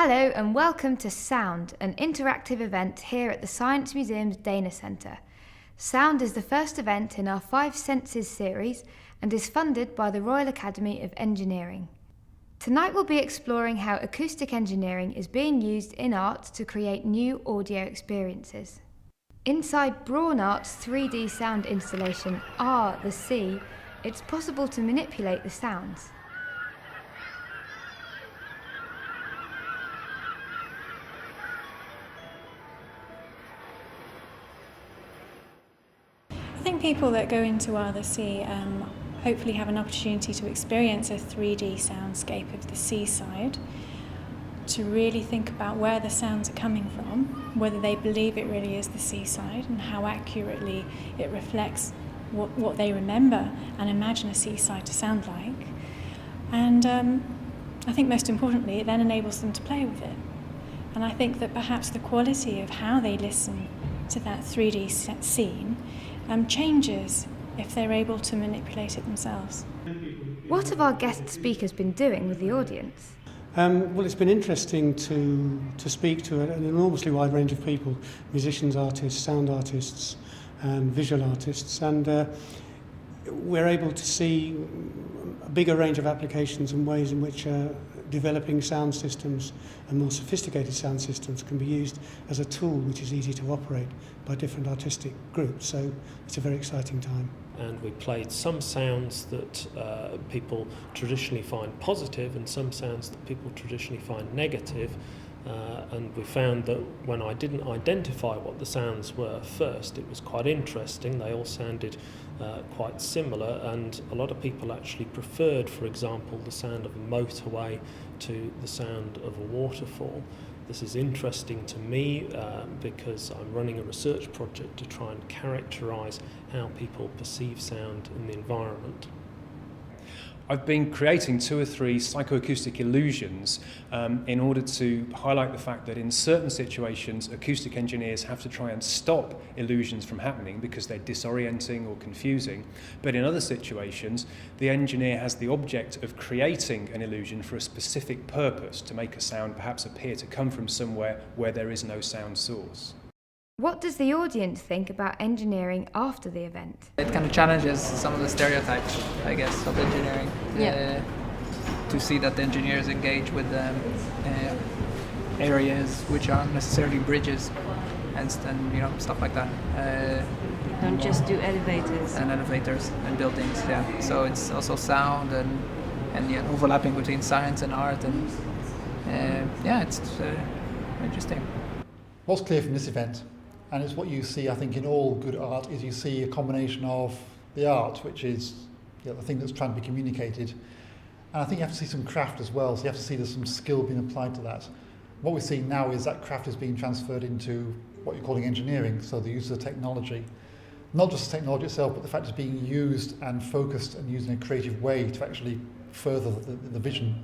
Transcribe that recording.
Hello and welcome to Sound, an interactive event here at the Science Museum's Dana Centre. Sound is the first event in our Five Senses series and is funded by the Royal Academy of Engineering. Tonight we'll be exploring how acoustic engineering is being used in art to create new audio experiences. Inside Brawn Art's 3D sound installation, R, the Sea, it's possible to manipulate the sounds. I think people that go into R, the Sea hopefully have an opportunity to experience a 3D soundscape of the seaside, to really think about where the sounds are coming from, whether they believe it really is the seaside and how accurately it reflects what they remember and imagine a seaside to sound like. And I think most importantly, it then enables them to play with it. And I think that perhaps the quality of how they listen to that 3D scene changes if they're able to manipulate it themselves. What have our guest speakers been doing with the audience? Well, it's been interesting to speak to an enormously wide range of people, musicians, artists, sound artists, and visual artists, and we're able to see a bigger range of applications and ways in which developing sound systems and more sophisticated sound systems can be used as a tool which is easy to operate by different artistic groups. So it's a very exciting time. And we played some sounds that people traditionally find positive and some sounds that people traditionally find negative. And we found that when I didn't identify what the sounds were first, it was quite interesting. They all sounded quite similar, and a lot of people actually preferred, for example, the sound of a motorway to the sound of a waterfall. This is interesting to me because I'm running a research project to try and characterise how people perceive sound in the environment. I've been creating 2 or 3 psychoacoustic illusions in order to highlight the fact that in certain situations acoustic engineers have to try and stop illusions from happening because they're disorienting or confusing, but in other situations the engineer has the object of creating an illusion for a specific purpose, to make a sound perhaps appear to come from somewhere where there is no sound source. What does the audience think about engineering after the event? It kind of challenges some of the stereotypes, I guess, of engineering. To see that the engineers engage with areas which aren't necessarily bridges and stuff like that. Don't just do elevators. And elevators and buildings, yeah. So it's also sound and overlapping between science and art, and it's interesting. What's clear from this event, and it's what you see, I think, in all good art, is you see a combination of the art, which is the thing that's trying to be communicated, and I think you have to see some craft as well, so you have to see there's some skill being applied to that. What we're seeing now is that craft is being transferred into what you're calling engineering, so the use of the technology. Not just the technology itself, but the fact it's being used and focused and used in a creative way to actually further the vision